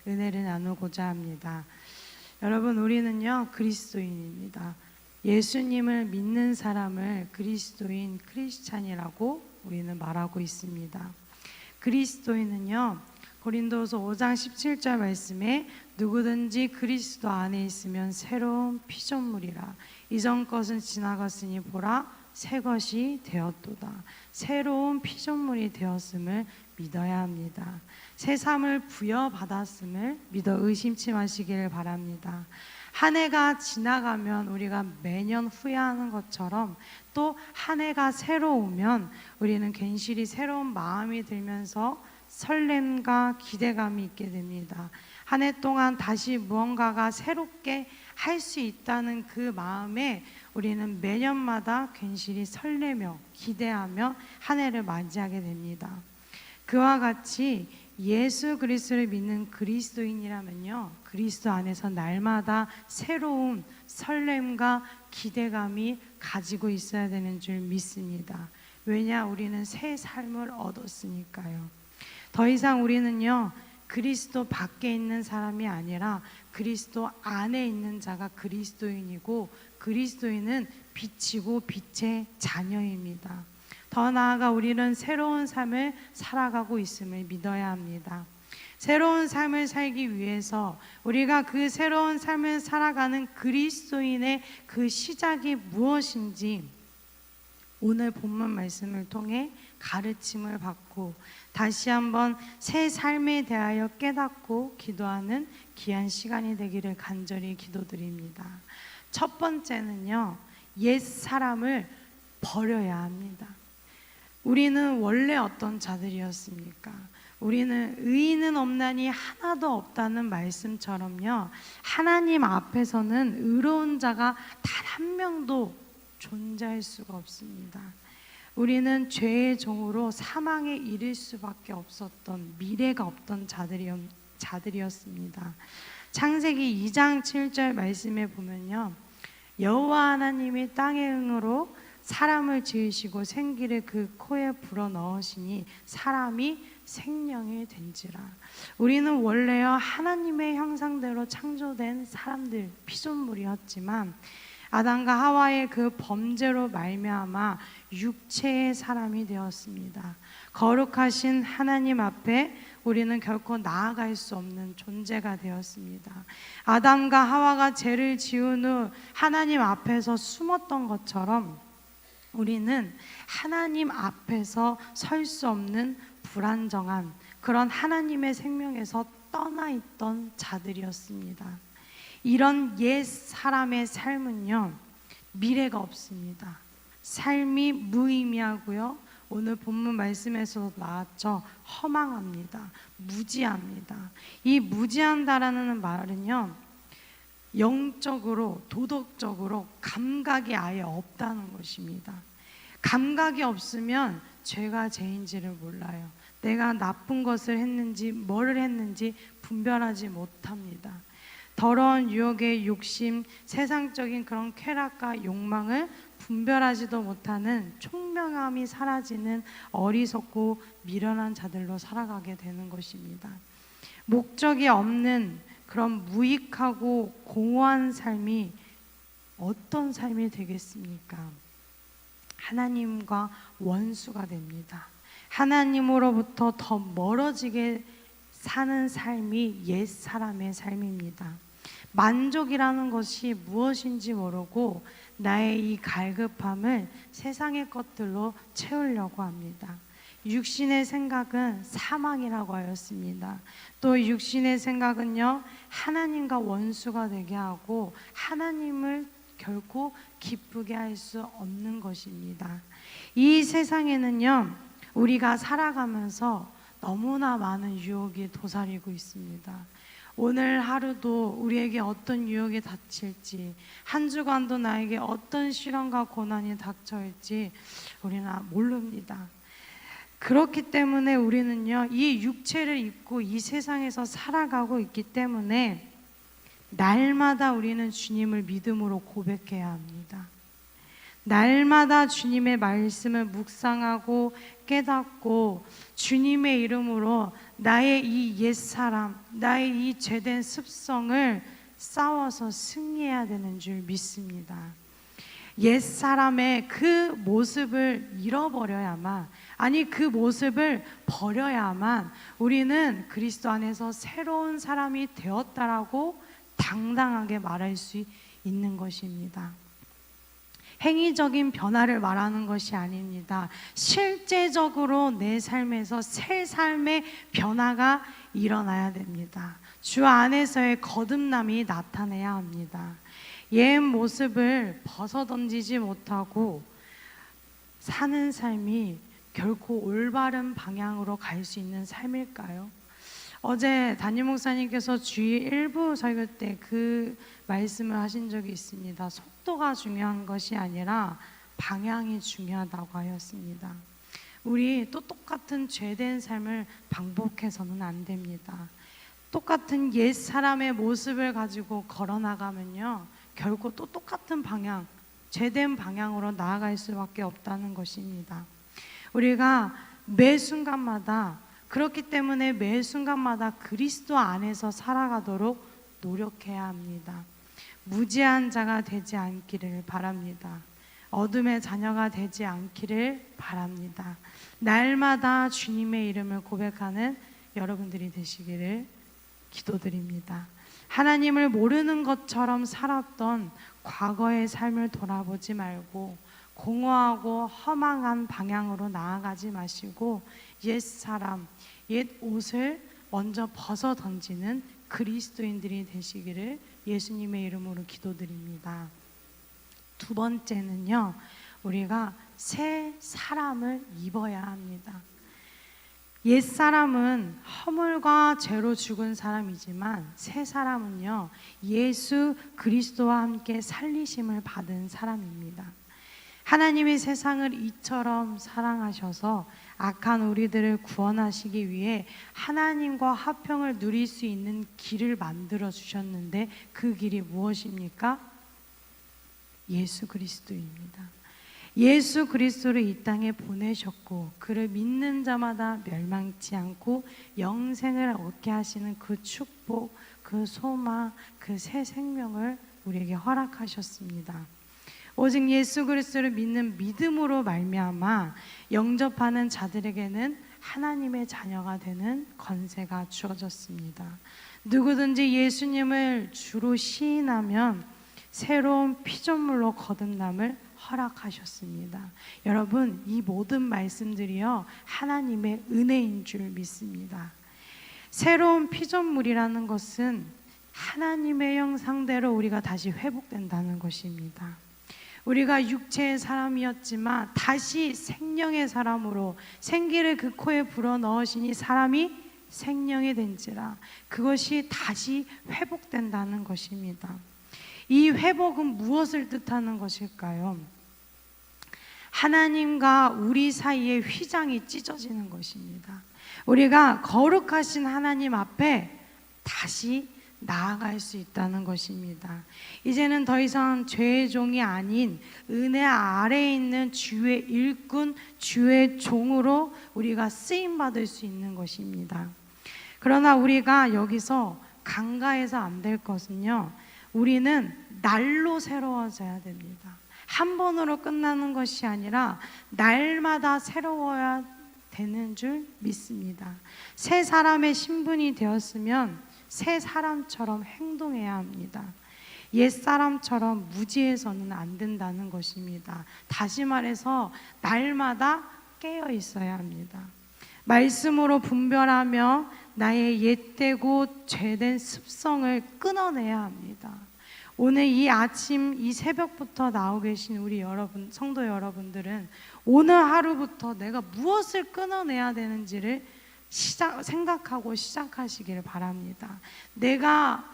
은혜를 나누고자 합니다. 여러분, 우리는요 그리스도인입니다. 예수님을 믿는 사람을 그리스도인, 크리스찬이라고 우리는 말하고 있습니다. 그리스도인은요, 고린도서 5장 17절 말씀에 누구든지 그리스도 안에 있으면 새로운 피조물이라. 이전 것은 지나갔으니 보라 새 것이 되었도다. 새로운 피조물이 되었음을 믿어야 합니다. 새 삶을 부여받았음을 믿어 의심치 마시기를 바랍니다. 한 해가 지나가면 우리가 매년 후회하는 것처럼 또 한 해가 새로 오면 우리는 괜시리 새로운 마음이 들면서 설렘과 기대감이 있게 됩니다. 한 해 동안 다시 무언가가 새롭게 할 수 있다는 그 마음에 우리는 매년마다 괜시리 설레며 기대하며 한 해를 맞이하게 됩니다. 그와 같이 예수 그리스도를 믿는 그리스도인이라면요, 그리스도 안에서 날마다 새로운 설렘과 기대감이 가지고 있어야 되는 줄 믿습니다. 왜냐? 우리는 새 삶을 얻었으니까요. 더 이상 우리는요 그리스도 밖에 있는 사람이 아니라 그리스도 안에 있는 자가 그리스도인이고, 그리스도인은 빛이고 빛의 자녀입니다. 더 나아가 우리는 새로운 삶을 살아가고 있음을 믿어야 합니다. 새로운 삶을 살기 위해서 우리가 그 새로운 삶을 살아가는 그리스도인의 그 시작이 무엇인지 오늘 본문 말씀을 통해 가르침을 받고 다시 한번 새 삶에 대하여 깨닫고 기도하는 귀한 시간이 되기를 간절히 기도드립니다. 첫 번째는요, 옛 사람을 버려야 합니다. 우리는 원래 어떤 자들이었습니까? 우리는 의인은 없나니 하나도 없다는 말씀처럼요, 하나님 앞에서는 의로운 자가 단 한 명도 존재할 수가 없습니다. 우리는 죄의 종으로 사망에 이를 수밖에 없었던, 미래가 없던 자들이었습니다. 창세기 2장 7절 말씀에 보면요, 여호와 하나님이 땅의 흥으로 사람을 지으시고 생기를 그 코에 불어넣으시니 사람이 생명이 된지라. 우리는 원래요 하나님의 형상대로 창조된 사람들, 피조물이었지만 아담과 하와의 그 범죄로 말미암아 육체의 사람이 되었습니다. 거룩하신 하나님 앞에 우리는 결코 나아갈 수 없는 존재가 되었습니다. 아담과 하와가 죄를 지은 후 하나님 앞에서 숨었던 것처럼 우리는 하나님 앞에서 설 수 없는 불안정한 그런 하나님의 생명에서 떠나 있던 자들이었습니다. 이런 옛 사람의 삶은요 미래가 없습니다. 삶이 무의미하고요, 오늘 본문 말씀에서도 나왔죠, 허망합니다. 무지합니다. 이 무지한다라는 말은요 영적으로, 도덕적으로 감각이 아예 없다는 것입니다. 감각이 없으면 죄가 죄인지를 몰라요. 내가 나쁜 것을 했는지 뭐를 했는지 분별하지 못합니다. 더러운 유혹의 욕심, 세상적인 그런 쾌락과 욕망을 분별하지도 못하는 총명함이 사라지는 어리석고 미련한 자들로 살아가게 되는 것입니다. 목적이 없는 그런 무익하고 공허한 삶이 어떤 삶이 되겠습니까? 하나님과 원수가 됩니다. 하나님으로부터 더 멀어지게 사는 삶이 옛 사람의 삶입니다. 만족이라는 것이 무엇인지 모르고 나의 이 갈급함을 세상의 것들로 채우려고 합니다. 육신의 생각은 사망이라고 하였습니다. 또 육신의 생각은요 하나님과 원수가 되게 하고 하나님을 결코 기쁘게 할 수 없는 것입니다. 이 세상에는요 우리가 살아가면서 너무나 많은 유혹이 도사리고 있습니다. 오늘 하루도 우리에게 어떤 유혹이 닥칠지, 한 주간도 나에게 어떤 시련과 고난이 닥쳐올지 우리는 모릅니다. 그렇기 때문에 우리는요 이 육체를 입고 이 세상에서 살아가고 있기 때문에 날마다 우리는 주님을 믿음으로 고백해야 합니다. 날마다 주님의 말씀을 묵상하고 깨닫고 주님의 이름으로 나의 이 옛사람, 나의 이 죄된 습성을 싸워서 승리해야 되는 줄 믿습니다. 옛사람의 그 모습을 잃어버려야만, 아니 그 모습을 버려야만 우리는 그리스도 안에서 새로운 사람이 되었다라고 당당하게 말할 수 있는 것입니다. 행위적인 변화를 말하는 것이 아닙니다. 실제적으로 내 삶에서 새 삶의 변화가 일어나야 됩니다. 주 안에서의 거듭남이 나타나야 합니다. 옛 모습을 벗어던지지 못하고 사는 삶이 결코 올바른 방향으로 갈 수 있는 삶일까요? 어제 담임 목사님께서 주일 일부 설교 때 그 말씀을 하신 적이 있습니다. 속도가 중요한 것이 아니라 방향이 중요하다고 하였습니다. 우리 또 똑같은 죄된 삶을 반복해서는 안 됩니다. 똑같은 옛 사람의 모습을 가지고 걸어나가면요, 결코 또 똑같은 방향, 죄된 방향으로 나아갈 수밖에 없다는 것입니다. 우리가 매 순간마다, 그렇기 때문에 매 순간마다 그리스도 안에서 살아가도록 노력해야 합니다. 무지한 자가 되지 않기를 바랍니다. 어둠의 자녀가 되지 않기를 바랍니다. 날마다 주님의 이름을 고백하는 여러분들이 되시기를 기도드립니다. 하나님을 모르는 것처럼 살았던 과거의 삶을 돌아보지 말고 공허하고 허망한 방향으로 나아가지 마시고 옛 사람, 옛 옷을 먼저 벗어 던지는 그리스도인들이 되시기를 예수님의 이름으로 기도드립니다. 두 번째는요, 우리가 새 사람을 입어야 합니다. 옛 사람은 허물과 죄로 죽은 사람이지만 새 사람은요, 예수 그리스도와 함께 살리심을 받은 사람입니다. 하나님이 세상을 이처럼 사랑하셔서 악한 우리들을 구원하시기 위해 하나님과 화평을 누릴 수 있는 길을 만들어 주셨는데 그 길이 무엇입니까? 예수 그리스도입니다. 예수 그리스도를 이 땅에 보내셨고 그를 믿는 자마다 멸망치 않고 영생을 얻게 하시는 그 축복, 그 소망, 그 새 생명을 우리에게 허락하셨습니다. 오직 예수 그리스도를 믿는 믿음으로 말미암아 영접하는 자들에게는 하나님의 자녀가 되는 권세가 주어졌습니다. 누구든지 예수님을 주로 시인하면 새로운 피조물로 거듭남을 허락하셨습니다. 여러분, 이 모든 말씀들이요, 하나님의 은혜인 줄 믿습니다. 새로운 피조물이라는 것은 하나님의 형상대로 우리가 다시 회복된다는 것입니다. 우리가 육체의 사람이었지만 다시 생명의 사람으로 생기를 그 코에 불어넣으시니 사람이 생명이 된지라, 그것이 다시 회복된다는 것입니다. 이 회복은 무엇을 뜻하는 것일까요? 하나님과 우리 사이에 휘장이 찢어지는 것입니다. 우리가 거룩하신 하나님 앞에 다시 나아갈 수 있다는 것입니다. 이제는 더 이상 죄의 종이 아닌 은혜 아래에 있는 주의 일꾼, 주의 종으로 우리가 쓰임받을 수 있는 것입니다. 그러나 우리가 여기서 간과해서 안 될 것은요, 우리는 날로 새로워져야 됩니다. 한 번으로 끝나는 것이 아니라 날마다 새로워야 되는 줄 믿습니다. 새 사람의 신분이 되었으면 새 사람처럼 행동해야 합니다. 옛 사람처럼 무지해서는 안 된다는 것입니다. 다시 말해서 날마다 깨어 있어야 합니다. 말씀으로 분별하며 나의 옛되고 죄된 습성을 끊어내야 합니다. 오늘 이 아침, 이 새벽부터 나오고 계신 우리 여러분, 성도 여러분들은 오늘 하루부터 내가 무엇을 끊어내야 되는지를 생각하고 시작하시기를 바랍니다. 내가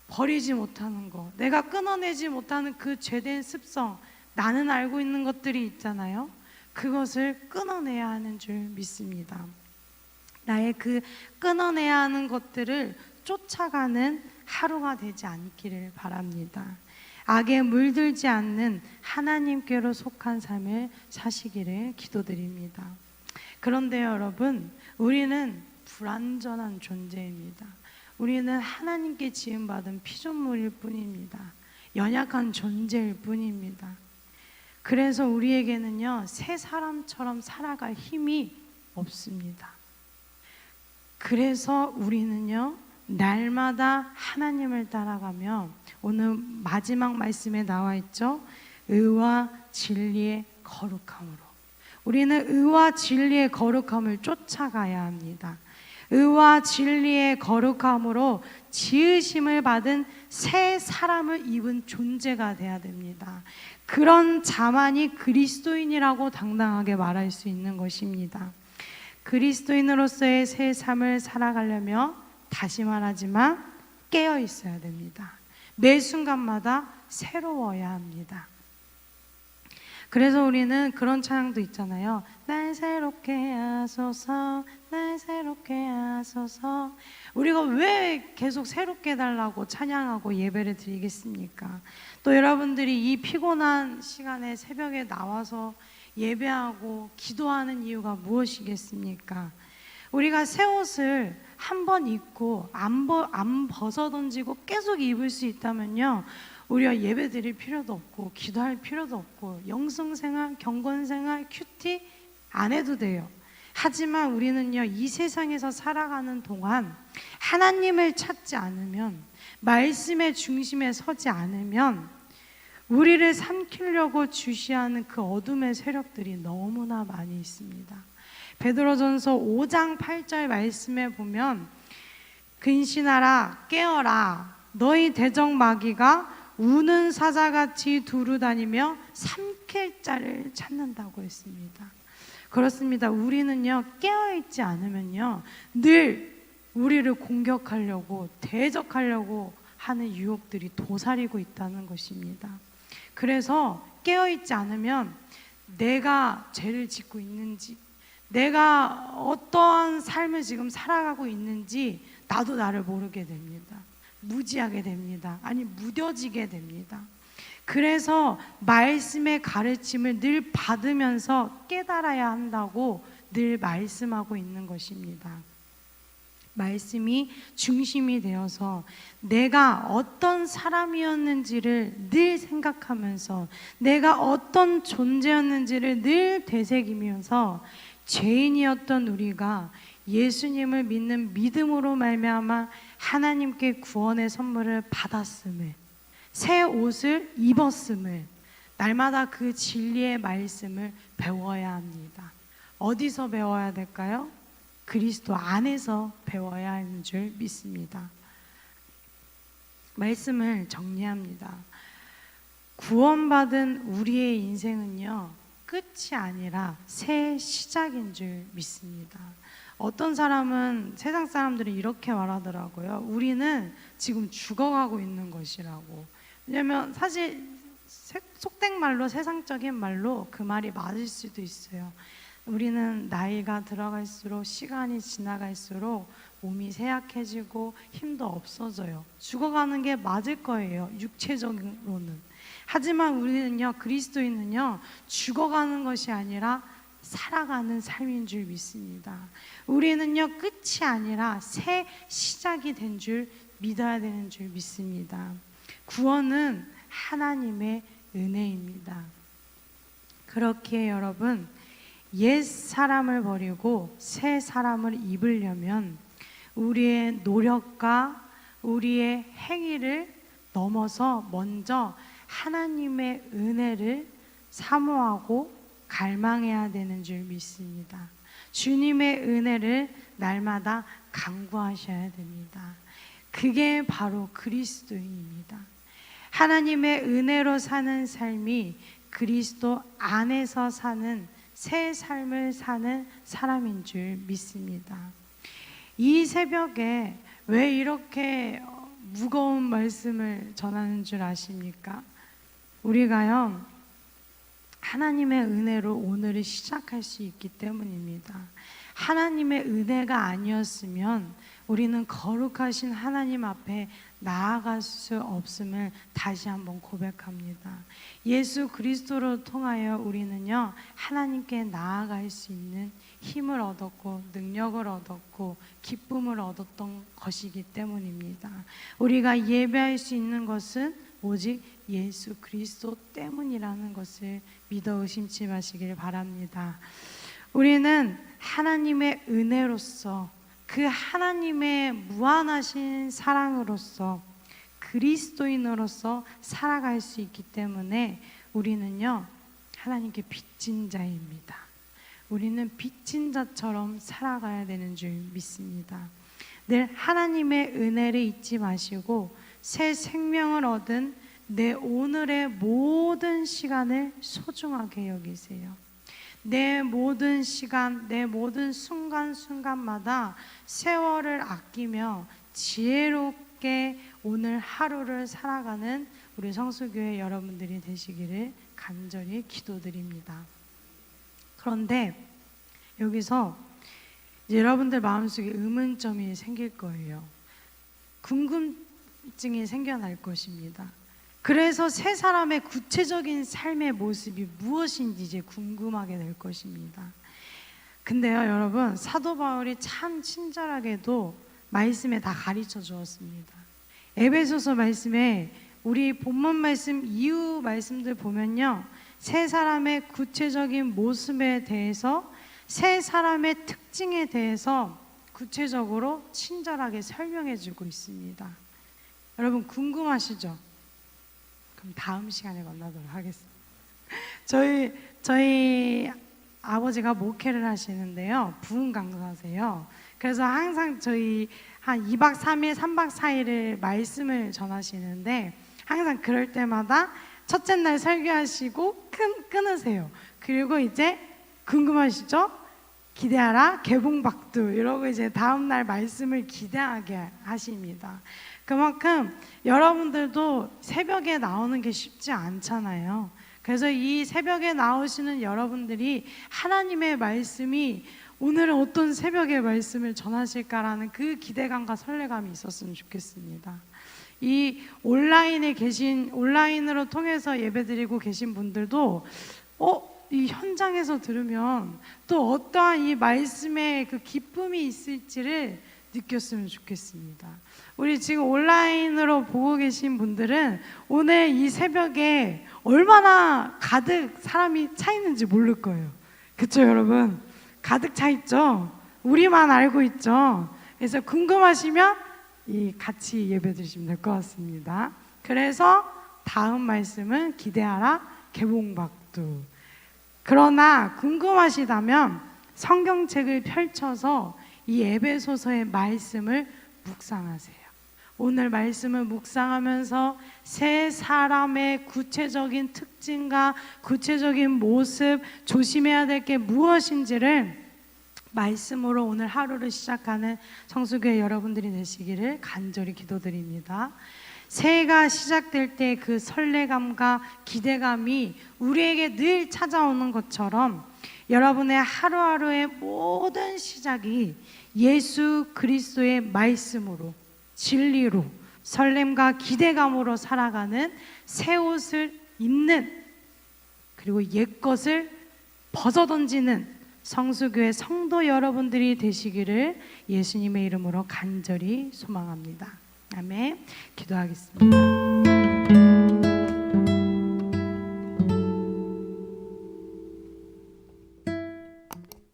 버리지 못하는 것, 내가 끊어내지 못하는 그 죄된 습성, 나는 알고 있는 것들이 있잖아요. 그것을 끊어내야 하는 줄 믿습니다. 나의 그 끊어내야 하는 것들을 쫓아가는 하루가 되지 않기를 바랍니다. 악에 물들지 않는 하나님께로 속한 삶을 사시기를 기도드립니다. 그런데 여러분, 우리는 불완전한 존재입니다. 우리는 하나님께 지음받은 피조물일 뿐입니다. 연약한 존재일 뿐입니다. 그래서 우리에게는요, 새 사람처럼 살아갈 힘이 없습니다. 그래서 우리는요, 날마다 하나님을 따라가며, 오늘 마지막 말씀에 나와 있죠, 의와 진리의 거룩함으로, 우리는 의와 진리의 거룩함을 쫓아가야 합니다. 의와 진리의 거룩함으로 지으심을 받은 새 사람을 입은 존재가 되어야 됩니다. 그런 자만이 그리스도인이라고 당당하게 말할 수 있는 것입니다. 그리스도인으로서의 새 삶을 살아가려면, 다시 말하지만 깨어 있어야 됩니다. 매 순간마다 새로워야 합니다. 그래서 우리는 그런 찬양도 있잖아요. 날 새롭게 하소서, 날 새롭게 하소서. 우리가 왜 계속 새롭게 해달라고 찬양하고 예배를 드리겠습니까? 또 여러분들이 이 피곤한 시간에 새벽에 나와서 예배하고 기도하는 이유가 무엇이겠습니까? 우리가 새 옷을 한 번 입고 안 벗어 던지고 계속 입을 수 있다면요, 우리가 예배 드릴 필요도 없고 기도할 필요도 없고 영성생활, 경건생활, 큐티 안 해도 돼요. 하지만 우리는요, 이 세상에서 살아가는 동안 하나님을 찾지 않으면, 말씀의 중심에 서지 않으면 우리를 삼키려고 주시하는 그 어둠의 세력들이 너무나 많이 있습니다. 베드로전서 5장 8절 말씀에 보면, 근신하라, 깨어라, 너희 대적 마귀가 우는 사자같이 두루다니며 삼킬 자를 찾는다고 했습니다. 그렇습니다. 우리는요, 깨어있지 않으면요, 늘 우리를 공격하려고, 대적하려고 하는 유혹들이 도사리고 있다는 것입니다. 그래서 깨어있지 않으면 내가 죄를 짓고 있는지, 내가 어떠한 삶을 지금 살아가고 있는지 나도 나를 모르게 됩니다. 무지하게 됩니다. 아니, 무뎌지게 됩니다. 그래서 말씀의 가르침을 늘 받으면서 깨달아야 한다고 늘 말씀하고 있는 것입니다. 말씀이 중심이 되어서 내가 어떤 사람이었는지를 늘 생각하면서, 내가 어떤 존재였는지를 늘 되새기면서, 죄인이었던 우리가 예수님을 믿는 믿음으로 말미암아 하나님께 구원의 선물을 받았음을, 새 옷을 입었음을, 날마다 그 진리의 말씀을 배워야 합니다. 어디서 배워야 될까요? 그리스도 안에서 배워야 하는 줄 믿습니다. 말씀을 정리합니다. 구원받은 우리의 인생은요, 끝이 아니라 새 시작인 줄 믿습니다. 어떤 사람은, 세상 사람들이 이렇게 말하더라고요. 우리는 지금 죽어가고 있는 것이라고. 왜냐면 사실 속된 말로, 세상적인 말로 그 말이 맞을 수도 있어요. 우리는 나이가 들어갈수록, 시간이 지나갈수록 몸이 쇠약해지고 힘도 없어져요. 죽어가는 게 맞을 거예요, 육체적으로는. 하지만 우리는요, 그리스도인은요, 죽어가는 것이 아니라 살아가는 삶인 줄 믿습니다. 우리는요, 끝이 아니라 새 시작이 된 줄 믿어야 되는 줄 믿습니다. 구원은 하나님의 은혜입니다. 그렇게 여러분, 옛 사람을 버리고 새 사람을 입으려면 우리의 노력과 우리의 행위를 넘어서 먼저 하나님의 은혜를 사모하고 갈망해야 되는 줄 믿습니다. 주님의 은혜를 날마다 간구하셔야 됩니다. 그게 바로 그리스도인입니다. 하나님의 은혜로 사는 삶이 그리스도 안에서 사는 새 삶을 사는 사람인 줄 믿습니다. 이 새벽에 왜 이렇게 무거운 말씀을 전하는 줄 아십니까? 우리가요, 하나님의 은혜로 오늘을 시작할 수 있기 때문입니다. 하나님의 은혜가 아니었으면 우리는 거룩하신 하나님 앞에 나아갈 수 없음을 다시 한번 고백합니다. 예수 그리스도로 통하여 우리는요, 하나님께 나아갈 수 있는 힘을 얻었고 능력을 얻었고 기쁨을 얻었던 것이기 때문입니다. 우리가 예배할 수 있는 것은 오직 예수 그리스도 때문이라는 것을 믿어 의심치 마시길 바랍니다. 우리는 하나님의 은혜로서, 그 하나님의 무한하신 사랑으로서, 그리스도인으로서 살아갈 수 있기 때문에 우리는요, 하나님께 빚진 자입니다. 우리는 빚진 자처럼 살아가야 되는 줄 믿습니다. 늘 하나님의 은혜를 잊지 마시고 새 생명을 얻은 내 오늘의 모든 시간을 소중하게 여기세요. 내 모든 시간, 내 모든 순간순간마다 세월을 아끼며 지혜롭게 오늘 하루를 살아가는 우리 성수교회 여러분들이 되시기를 간절히 기도드립니다. 그런데 여기서 여러분들 마음속에 의문점이 생길 거예요. 궁금증이 생겨날 것입니다. 그래서 세 사람의 구체적인 삶의 모습이 무엇인지 이제 궁금하게 될 것입니다. 근데요, 여러분, 사도 바울이 참 친절하게도 말씀에 다 가르쳐 주었습니다. 에베소서 말씀에 우리 본문 말씀 이후 말씀들 보면요, 세 사람의 구체적인 모습에 대해서, 세 사람의 특징에 대해서 구체적으로 친절하게 설명해 주고 있습니다. 여러분 궁금하시죠? 그럼 다음 시간에 만나도록 하겠습니다. 저희 아버지가 목회를 하시는데요, 부흥 강사세요. 그래서 항상 저희 한 2박 3일, 3박 4일을 말씀을 전하시는데 항상 그럴 때마다 첫째 날 설교하시고 끊으세요. 그리고 이제 궁금하시죠? 기대하라 개봉박두 이러고 이제 다음날 말씀을 기대하게 하십니다. 그만큼 여러분들도 새벽에 나오는 게 쉽지 않잖아요. 그래서 이 새벽에 나오시는 여러분들이 하나님의 말씀이 오늘은 어떤 새벽의 말씀을 전하실까라는 그 기대감과 설레감이 있었으면 좋겠습니다. 이 온라인으로 통해서 예배드리고 계신 분들도 이 현장에서 들으면 또 어떠한 이 말씀의 그 기쁨이 있을지를 느꼈으면 좋겠습니다. 우리 지금 온라인으로 보고 계신 분들은 오늘 이 새벽에 얼마나 가득 사람이 차 있는지 모를 거예요. 그렇죠, 여러분? 가득 차 있죠? 우리만 알고 있죠? 그래서 궁금하시면 같이 예배 드리시면 될 것 같습니다. 그래서 다음 말씀은 기대하라 개봉박두. 그러나 궁금하시다면 성경책을 펼쳐서 이 에베소서의 말씀을 묵상하세요. 오늘 말씀을 묵상하면서 세 사람의 구체적인 특징과 구체적인 모습, 조심해야 될 게 무엇인지를 말씀으로 오늘 하루를 시작하는 성수교회 여러분들이 되시기를 간절히 기도드립니다. 새해가 시작될 때 그 설레감과 기대감이 우리에게 늘 찾아오는 것처럼 여러분의 하루하루의 모든 시작이 예수 그리스도의 말씀으로, 진리로, 설렘과 기대감으로 살아가는 새 옷을 입는, 그리고 옛것을 벗어던지는 성수교회 성도 여러분들이 되시기를 예수님의 이름으로 간절히 소망합니다. 아멘. 기도하겠습니다.